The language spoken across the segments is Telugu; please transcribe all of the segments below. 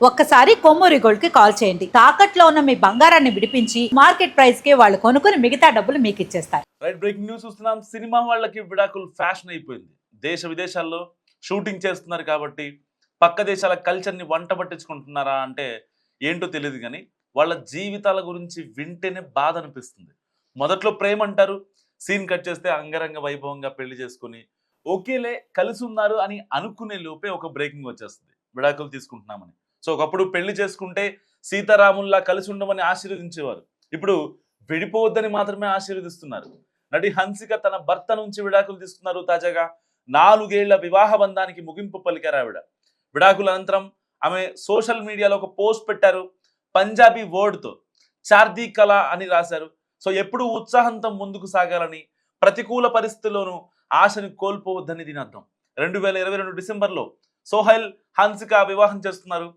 ఒక్కసారి కొమ్మూరి గోల్డ్ కి కాల్ చేయండి. తాకట్లో ఉన్న మీ బంగారాన్ని విడిపించి మార్కెట్ ప్రైస్ కి వాళ్ళు కొనుక్కుని మిగతా డబ్బులు మీకు ఇచ్చేస్తారు. రైట్, బ్రేకింగ్ న్యూస్ చూస్తున్నాం. సినిమా వాళ్ళకి విడాకులు ఫ్యాషన్ అయిపోయింది. దేశ విదేశాల్లో షూటింగ్ చేస్తున్నారు కాబట్టి పక్క దేశాల కల్చర్ని వంట పట్టించుకుంటున్నారా అంటే ఏంటో తెలియదు, కానీ వాళ్ళ జీవితాల గురించి వింటేనే బాధ అనిపిస్తుంది. మొదట్లో ప్రేమ అంటారు, సీన్ కట్ చేస్తే అంగరంగ వైభవంగా పెళ్లి చేసుకుని ఓకేలే కలిసి ఉన్నారు అని అనుకునే లోపే ఒక బ్రేకింగ్ వచ్చేస్తుంది, విడాకులు తీసుకుంటున్నామని. సో ఒకప్పుడు పెళ్లి చేసుకుంటే సీతారాముల్లా కలిసి ఉండమని ఆశీర్వదించేవారు. ఇప్పుడు విడిపోవద్దని మాత్రమే ఆశీర్వదిస్తున్నారు. నటి హన్సిక తన భర్త నుంచి విడాకులు తీసుకున్నారు. తాజాగా 4 ఏళ్ల వివాహ బంధానికి ముగింపు పలికారు ఆవిడ. విడాకుల అనంతరం ఆమె సోషల్ మీడియాలో ఒక పోస్ట్ పెట్టారు. పంజాబీ వర్డ్తో చార్దీ కళ అని రాశారు. సో ఎప్పుడు ఉత్సాహంతో ముందుకు సాగాలని, ప్రతికూల పరిస్థితుల్లోనూ ఆశని కోల్పోవద్దని దీని అర్థం. 2022 డిసెంబర్లో సోహెల్ హన్సిక వివాహం చేస్తున్నారు.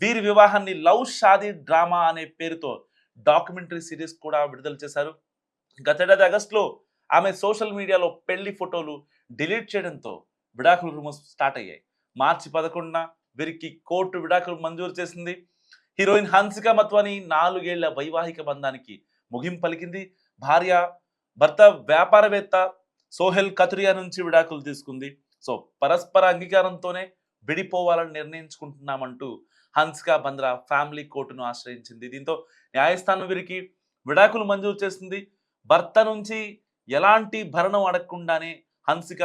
వీరి వివాహాన్ని లవ్ షాదీ డ్రామా అనే పేరుతో డాక్యుమెంటరీ సిరీస్ కూడా విడుదల చేశారు. గతేడాది ఆగస్టులో ఆమె సోషల్ మీడియాలో పెళ్లి ఫోటోలు డిలీట్ చేయడంతో విడాకుల రూమర్స్ స్టార్ట్ అయ్యాయి. మార్చి 11న వీరికి కోర్టు విడాకులు మంజూరు చేసింది. హీరోయిన్ హన్సిక మత్వాని 4 ఏళ్ల వైవాహిక బంధానికి ముగింపు పలికింది. భార్య భర్త వ్యాపారవేత్త సోహెల్ కతురియా నుంచి విడాకులు తీసుకుంది. సో పరస్పర అంగీకారంతోనే విడిపోవాలని నిర్ణయించుకుంటున్నామంటూ హన్సిక బంద్రా ఫ్యామిలీ కోర్టును ఆశ్రయించింది. దీంతో న్యాయస్థానం వీరికి విడాకులు మంజూరు చేసింది. భర్త నుంచి ఎలాంటి భరణం అడగకుండానే హన్సిక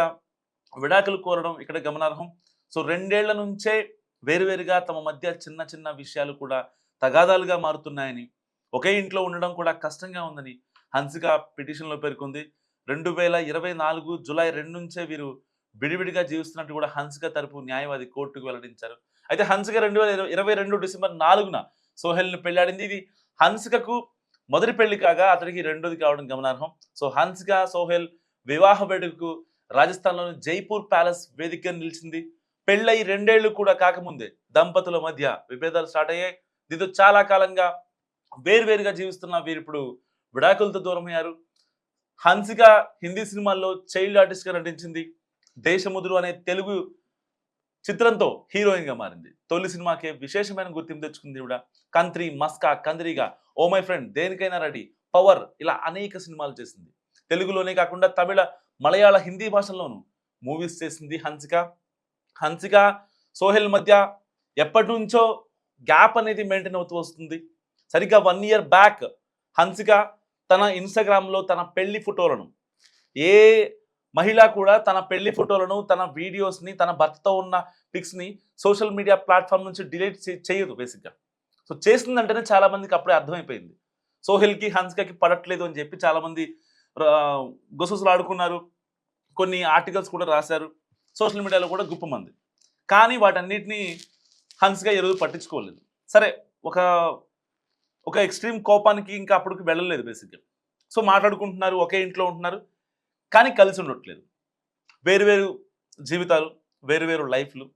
విడాకులు కోరడం ఇక్కడ గమనార్హం. సో 2 ఏళ్ల నుంచే వేరువేరుగా తమ మధ్య చిన్న చిన్న విషయాలు కూడా తగాదాలుగా మారుతున్నాయని, ఒకే ఇంట్లో ఉండడం కూడా కష్టంగా ఉందని హన్సిక పిటిషన్లో పేర్కొంది. 2024 జూలై 2 నుంచే వీరు విడివిడిగా జీవిస్తున్నట్టు కూడా హన్సిక తరపు న్యాయవాది కోర్టుకు వెల్లడించారు. అయితే హన్సిక 2022 డిసెంబర్ 4న సోహెల్ని పెళ్లాడింది. ఇది హన్సికకు మొదటి పెళ్లి కాగా అతడికి రెండోది కావడం గమనార్హం. సో హన్సిక సోహెల్ వివాహ వేడుకకు రాజస్థాన్లోని జైపూర్ ప్యాలెస్ వేదికగా నిలిచింది. పెళ్ళై 2 ఏళ్లు కూడా కాకముందే దంపతుల మధ్య విభేదాలు స్టార్ట్ అయ్యాయి. దీంతో చాలా కాలంగా వేరువేరుగా జీవిస్తున్న వీరు ఇప్పుడు విడాకులతో దూరమయ్యారు. హన్సిక హిందీ సినిమాల్లో చైల్డ్ ఆర్టిస్ట్గా నటించింది. దేశముదురు అనే తెలుగు చిత్రంతో హీరోయిన్ గా మారింది. తొలి సినిమాకే విశేషమైన గుర్తింపు తెచ్చుకుంది ఈవిడ. కంత్రి, మస్కా, కందిరిగా, ఓ మై ఫ్రెండ్, దేనికైనా రెడీ, పవర్ ఇలా అనేక సినిమాలు చేసింది. తెలుగులోనే కాకుండా తమిళ, మలయాళ, హిందీ భాషల్లోనూ మూవీస్ చేసింది హన్సిక. హన్సిక సోహెల్ మధ్య ఎప్పటి నుంచో గ్యాప్ అనేది మెయింటైన్ అవుతూ వస్తుంది. సరిగ్గా 1 ఇయర్ బ్యాక్ హన్సిక తన ఇన్స్టాగ్రామ్లో తన పెళ్లి ఫోటోలను, ఏ మహిళ కూడా తన పెళ్లి ఫోటోలను, తన వీడియోస్ని, తన భర్తతో ఉన్న పిక్స్ని సోషల్ మీడియా ప్లాట్ఫామ్ నుంచి డిలీట్ చేయదు బేసిక్గా. సో చేసిందంటేనే చాలామందికి అప్పుడే అర్థమైపోయింది సోహెల్కి హన్సికకి పడట్లేదు అని చెప్పి చాలామంది గుసగుసలు ఆడుకున్నారు. కొన్ని ఆర్టికల్స్ కూడా రాశారు సోషల్ మీడియాలో కూడా గుప్పమంది. కానీ వాటన్నిటినీ హన్సిక ఈరోజు పట్టించుకోలేదు. సరే, ఒక ఎక్స్ట్రీమ్ కోపానికి ఇంకా అప్పటికి వెళ్ళలేదు బేసిక్గా. సో మాట్లాడుకుంటున్నారు, ఒకే ఇంట్లో ఉంటున్నారు, కానీ కలిసి ఉండట్లేదు. వేరువేరు జీవితాలు, వేరువేరు లైఫ్లు.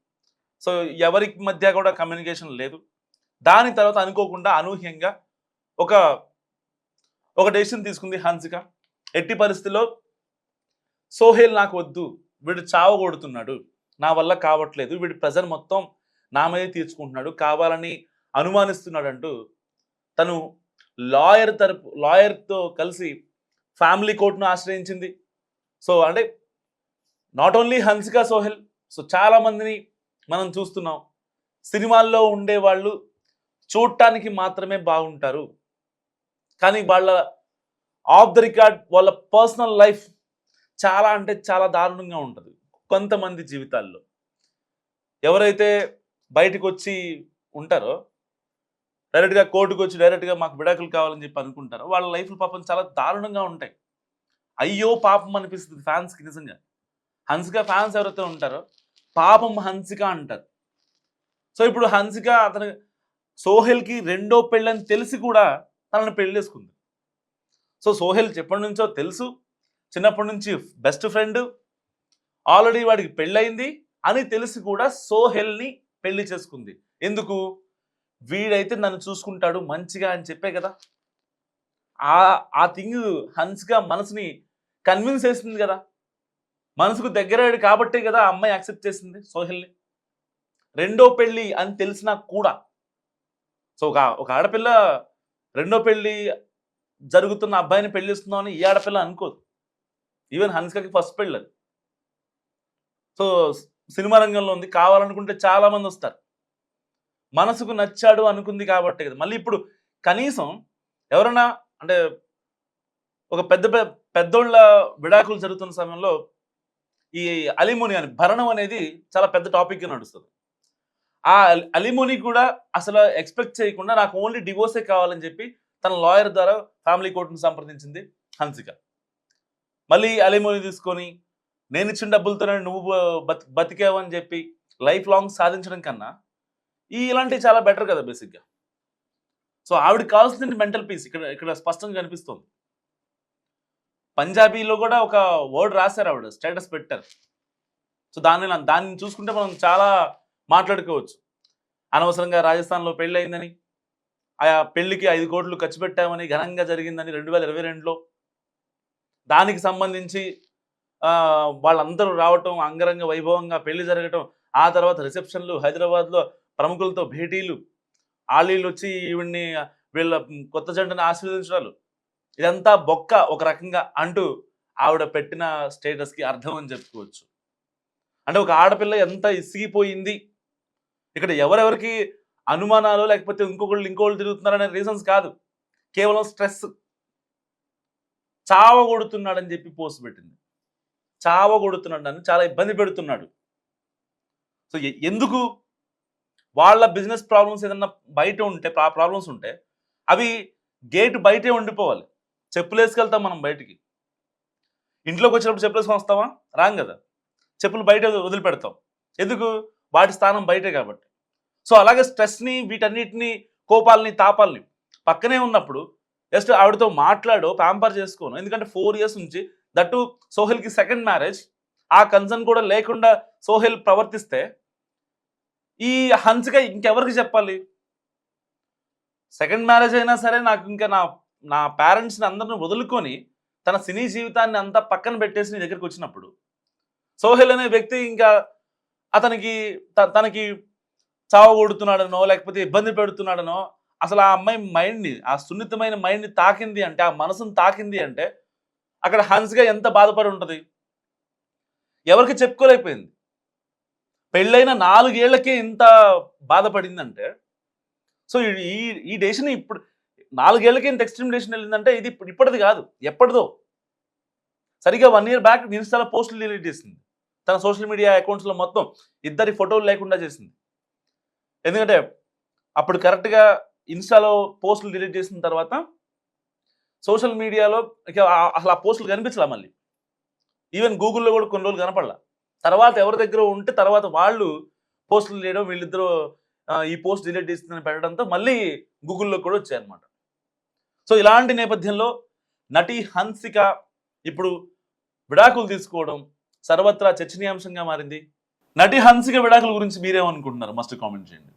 సో ఎవరికి మధ్య కూడా కమ్యూనికేషన్ లేదు. దాని తర్వాత అనుకోకుండా అనూహ్యంగా ఒక డెసిషన్ తీసుకుంది హన్సిక. ఎట్టి పరిస్థితుల్లో సోహెల్ నాకు వద్దు, వీడు చావగొడుతున్నాడు, నా వల్ల కావట్లేదు, వీడి ప్రెజర్ మొత్తం నా మీద తీర్చుకుంటున్నాడు, కావాలని అనుమానిస్తున్నాడు అంటూ తను లాయర్తో కలిసి ఫ్యామిలీ కోర్టును ఆశ్రయించింది. సో అంటే not only Hansika, Sohel, so చాలామందిని మనం చూస్తున్నాం. సినిమాల్లో ఉండేవాళ్ళు చూడటానికి మాత్రమే బాగుంటారు, కానీ వాళ్ళ ఆఫ్ ద రికార్డ్, వాళ్ళ పర్సనల్ లైఫ్ చాలా అంటే చాలా దారుణంగా ఉంటుంది కొంతమంది జీవితాల్లో. ఎవరైతే బయటకు వచ్చి ఉంటారో, డైరెక్ట్గా కోర్టుకు వచ్చి డైరెక్ట్గా మాకు విడాకులు కావాలని చెప్పి అనుకుంటారో, వాళ్ళ లైఫ్లు పాపం చాలా దారుణంగా ఉంటాయి. అయ్యో పాపం అనిపిస్తుంది ఫ్యాన్స్కి నిజంగా. హన్సిక ఫ్యాన్స్ ఎవరైతే ఉంటారో పాపం హన్సిక అంటారు. సో ఇప్పుడు హన్సిక సోహెల్కి రెండో పెళ్ళని తెలిసి కూడా తనని పెళ్లి చేసుకుంది. సో సోహెల్ ఎప్పటి నుంచో తెలుసు, చిన్నప్పటి నుంచి బెస్ట్ ఫ్రెండ్, ఆల్రెడీ వాడికి పెళ్ళయింది అని తెలిసి కూడా సోహెల్ని పెళ్లి చేసుకుంది. ఎందుకు? వీడైతే నన్ను చూసుకుంటాడు మంచిగా అని చెప్పే కదా. ఆ థింగ్ హన్సిక మనసుని కన్విన్స్ చేసింది కదా, మనసుకు దగ్గరయ్యాడు కాబట్టే కదా ఆ అమ్మాయి యాక్సెప్ట్ చేసింది సోహెల్ని. రెండో పెళ్ళి అని తెలిసినా కూడా సో ఒక ఆడపిల్ల రెండో పెళ్లి జరుగుతున్న అబ్బాయిని పెళ్లిస్తున్నామని ఈ ఆడపిల్ల అనుకోదు. ఈవెన్ హన్సికకి ఫస్ట్ పెళ్ళి అది. సో సినిమా రంగంలో ఉంది, కావాలనుకుంటే చాలా మంది వస్తారు. మనసుకు నచ్చాడు అనుకుంది కాబట్టి కదా. మళ్ళీ ఇప్పుడు కనీసం ఎవరైనా అంటే ఒక పెద్దోళ్ళ విడాకులు జరుగుతున్న సమయంలో ఈ అలిమోని అని భరణం అనేది చాలా పెద్ద టాపిక్గా నడుస్తుంది. ఆ అలిమోని కూడా అసలు ఎక్స్పెక్ట్ చేయకుండా నాకు ఓన్లీ డివోర్సే కావాలని చెప్పి తన లాయర్ ద్వారా ఫ్యామిలీ కోర్టును సంప్రదించింది హన్సిక. మళ్ళీ అలిమోని తీసుకొని నేను ఇచ్చిన డబ్బులతోనే నువ్వు బతికావు అని చెప్పి లైఫ్ లాంగ్ సాధించడం కన్నా ఇలాంటివి చాలా బెటర్ కదా బేసిక్గా. సో ఆవిడకి కావాల్సింది మెంటల్ పీస్ ఇక్కడ స్పష్టంగా కనిపిస్తుంది. పంజాబీలో కూడా ఒక వర్డ్ రాశారు, ఆవిడ స్టేటస్ పెట్టారు. సో దాన్ని చూసుకుంటే మనం చాలా మాట్లాడుకోవచ్చు. అనవసరంగా రాజస్థాన్లో పెళ్ళి అయిందని, ఆ పెళ్లికి 5 కోట్లు ఖర్చు పెట్టామని, ఘనంగా జరిగిందని 2022లో. దానికి సంబంధించి వాళ్ళందరూ రావటం, అంగరంగ వైభవంగా పెళ్లి జరగటం, ఆ తర్వాత రిసెప్షన్లు, హైదరాబాద్లో ప్రముఖులతో భేటీలు, ఆళ్ళీళ్ళు వచ్చి ఈవిడ్ని వీళ్ళ కొత్త జంటని ఆశీర్వదించడాలు, ఇదంతా బొక్క ఒక రకంగా అంటూ ఆవిడ పెట్టిన స్టేటస్కి అర్థం అని చెప్పుకోవచ్చు. అంటే ఒక ఆడపిల్ల ఎంత ఇసిగిపోయింది, ఇక్కడ ఎవరెవరికి అనుమానాలు లేకపోతే ఇంకోళ్ళు తిరుగుతున్నారనే రీజన్స్ కాదు, కేవలం స్ట్రెస్. చావగొడుతున్నాడని చెప్పి పోస్ట్ పెట్టింది. చావగొడుతున్నాడు, అని చాలా ఇబ్బంది పెడుతున్నాడు. సో ఎందుకు వాళ్ళ బిజినెస్ ప్రాబ్లమ్స్ ఏదన్నా బయట ఉంటే, ప్రాబ్లమ్స్ ఉంటే అవి గేట్ బయటే ఉండిపోవాలి. చెప్పులు వేసుకెళ్తాం మనం బయటికి, ఇంట్లోకి వచ్చినప్పుడు చెప్పులు వేసుకొని వస్తావా? రాం కదా. చెప్పులు బయట వదిలిపెడతాం, ఎందుకు? వాటి స్థానం బయటే కాబట్టి. సో అలాగే స్ట్రెస్ని, వీటన్నిటిని, కోపాలని, తాపాలని పక్కనే ఉన్నప్పుడు జస్ట్ ఆవిడతో మాట్లాడో, ప్యాంపర్ చేసుకోను. ఎందుకంటే 4 years నుంచి, దట్టు సోహెల్కి సెకండ్ మ్యారేజ్, ఆ కన్సర్న్ కూడా లేకుండా సోహెల్ ప్రవర్తిస్తే ఈ హన్సిక ఇంకెవరికి చెప్పాలి? సెకండ్ మ్యారేజ్ అయినా సరే నాకు ఇంకా నా పేరెంట్స్ని అందరిని వదులుకొని తన సినీ జీవితాన్ని అంతా పక్కన పెట్టేసి నీ దగ్గరికి వచ్చినప్పుడు సోహెల్ అనే వ్యక్తి ఇంకా తనకి చావగొడుతున్నాడనో లేకపోతే ఇబ్బంది పెడుతున్నాడనో, అసలు ఆ అమ్మాయి మైండ్ని, ఆ సున్నితమైన మైండ్ని తాకింది అంటే, ఆ మనసును తాకింది అంటే అక్కడ హన్సిక ఎంత బాధపడి ఉంటుంది? ఎవరికి చెప్పుకోలేకపోయింది. పెళ్ళైన 4 ఏళ్లకే ఇంత బాధపడిందంటే, సో ఈ డెసిషన్ ఇప్పుడు 4 ఏళ్లకే ఇంత ఎక్స్ట్రీమ్ డెసిషన్ వెళ్ళిందంటే ఇది ఇప్పటిది కాదు, ఎప్పటిదో. సరిగ్గా 1 year బ్యాక్ ఇన్స్టాలో పోస్టులు డిలీట్ చేసింది. తన సోషల్ మీడియా అకౌంట్స్లో మొత్తం ఇద్దరి ఫోటోలు లేకుండా చేసింది. ఎందుకంటే అప్పుడు కరెక్ట్గా ఇన్స్టాలో పోస్టులు డిలీట్ చేసిన తర్వాత సోషల్ మీడియాలో అసలు ఆ పోస్టులు కనిపించలే. మళ్ళీ ఈవెన్ గూగుల్లో కూడా కొన్ని రోజులు కనపడలా. తర్వాత ఎవరి దగ్గర ఉంటే తర్వాత వాళ్ళు పోస్టులు చేయడం, వీళ్ళిద్దరూ ఈ పోస్ట్ డిలీట్ చేస్తుందని పెట్టడంతో మళ్ళీ గూగుల్లో కూడా వచ్చాయన్నమాట. సో ఇలాంటి నేపథ్యంలో నటి హన్సిక ఇప్పుడు విడాకులు తీసుకోవడం సర్వత్రా చర్చనీయాంశంగా మారింది. నటి హన్సిక విడాకుల గురించి మీరేమనుకుంటున్నారు? మస్ట్ కామెంట్ చేయండి.